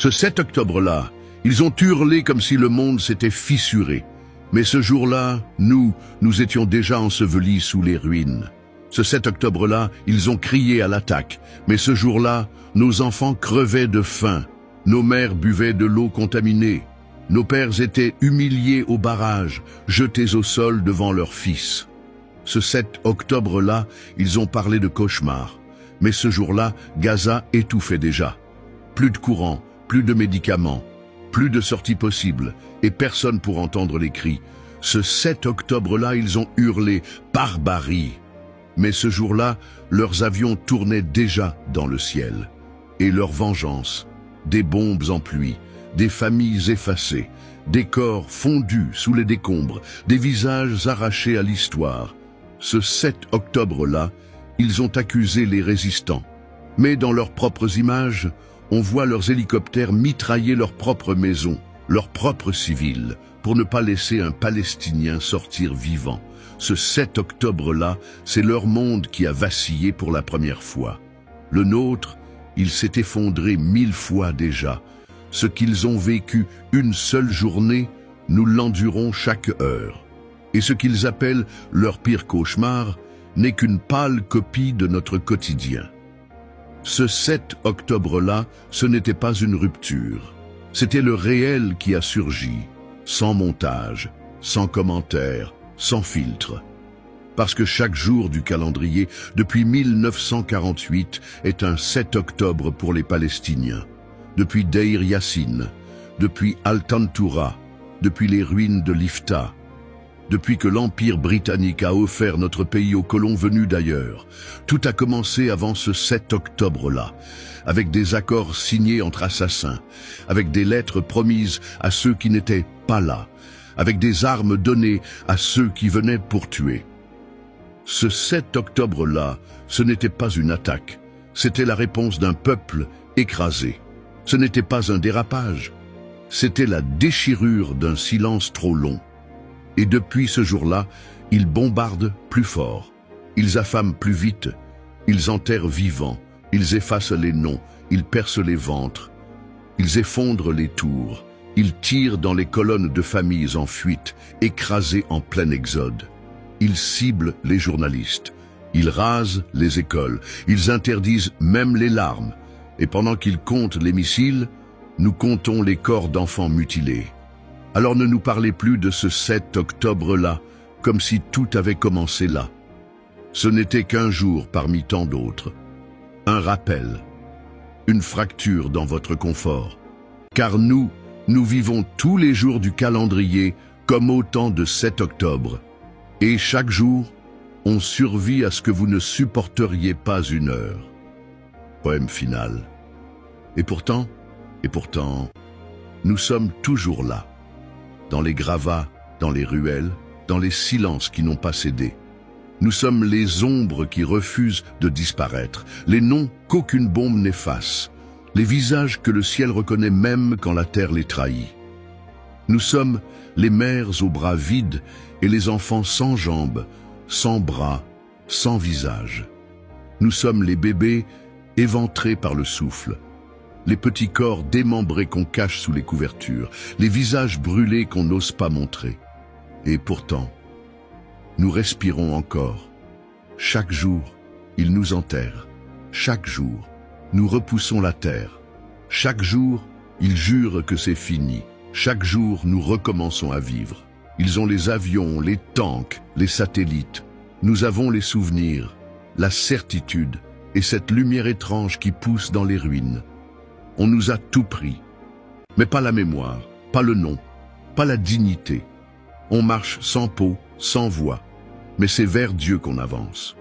Ce 7 octobre-là, ils ont hurlé comme si le monde s'était fissuré. Mais ce jour-là, nous étions déjà ensevelis sous les ruines. Ce 7 octobre-là, ils ont crié à l'attaque. Mais ce jour-là, nos enfants crevaient de faim. Nos mères buvaient de l'eau contaminée. Nos pères étaient humiliés au barrage, jetés au sol devant leurs fils. Ce 7 octobre-là, ils ont parlé de cauchemar. Mais ce jour-là, Gaza étouffait déjà. Plus de courant, plus de médicaments, plus de sorties possibles, et personne pour entendre les cris. Ce 7 octobre-là, ils ont hurlé « barbarie ». Mais ce jour-là, leurs avions tournaient déjà dans le ciel. Et leur vengeance, des bombes en pluie, des familles effacées, des corps fondus sous les décombres, des visages arrachés à l'histoire. Ce 7 octobre-là, ils ont accusé les résistants. Mais dans leurs propres images, on voit leurs hélicoptères mitrailler leurs propres maisons, leurs propres civils, pour ne pas laisser un Palestinien sortir vivant. Ce 7 octobre-là, c'est leur monde qui a vacillé pour la première fois. Le nôtre, il s'est effondré 1000 fois déjà. Ce qu'ils ont vécu une seule journée, nous l'endurons chaque heure. Et ce qu'ils appellent leur pire cauchemar n'est qu'une pâle copie de notre quotidien. Ce 7 octobre-là, ce n'était pas une rupture. C'était le réel qui a surgi, sans montage, sans commentaire, sans filtre. Parce que chaque jour du calendrier, depuis 1948, est un 7 octobre pour les Palestiniens. Depuis Deir Yassin, depuis Al-Tantoura, depuis les ruines de l'Ifta, depuis que l'Empire britannique a offert notre pays aux colons venus d'ailleurs. Tout a commencé avant ce 7 octobre-là, avec des accords signés entre assassins, avec des lettres promises à ceux qui n'étaient pas là, avec des armes données à ceux qui venaient pour tuer. Ce 7 octobre-là, ce n'était pas une attaque, c'était la réponse d'un peuple écrasé. Ce n'était pas un dérapage, c'était la déchirure d'un silence trop long. Et depuis ce jour-là, ils bombardent plus fort, ils affament plus vite, ils enterrent vivants, ils effacent les noms, ils percent les ventres, ils effondrent les tours, ils tirent dans les colonnes de familles en fuite, écrasées en plein exode. Ils ciblent les journalistes, ils rasent les écoles, ils interdisent même les larmes. Et pendant qu'ils comptent les missiles, nous comptons les corps d'enfants mutilés. Alors ne nous parlez plus de ce 7 octobre-là, comme si tout avait commencé là. Ce n'était qu'un jour parmi tant d'autres. Un rappel, une fracture dans votre confort. Car nous vivons tous les jours du calendrier comme autant de 7 octobre. Et chaque jour, on survit à ce que vous ne supporteriez pas une heure. Poème final. Et pourtant, nous sommes toujours là. Dans les gravats, dans les ruelles, dans les silences qui n'ont pas cédé. Nous sommes les ombres qui refusent de disparaître, les noms qu'aucune bombe n'efface, les visages que le ciel reconnaît même quand la terre les trahit. Nous sommes les mères aux bras vides et les enfants sans jambes, sans bras, sans visage. Nous sommes les bébés éventrés par le souffle, les petits corps démembrés qu'on cache sous les couvertures, les visages brûlés qu'on n'ose pas montrer. Et pourtant, nous respirons encore. Chaque jour, ils nous enterrent. Chaque jour, nous repoussons la terre. Chaque jour, ils jurent que c'est fini. Chaque jour, nous recommençons à vivre. Ils ont les avions, les tanks, les satellites. Nous avons les souvenirs, la certitude et cette lumière étrange qui pousse dans les ruines. On nous a tout pris, mais pas la mémoire, pas le nom, pas la dignité. On marche sans peau, sans voix, mais c'est vers Dieu qu'on avance.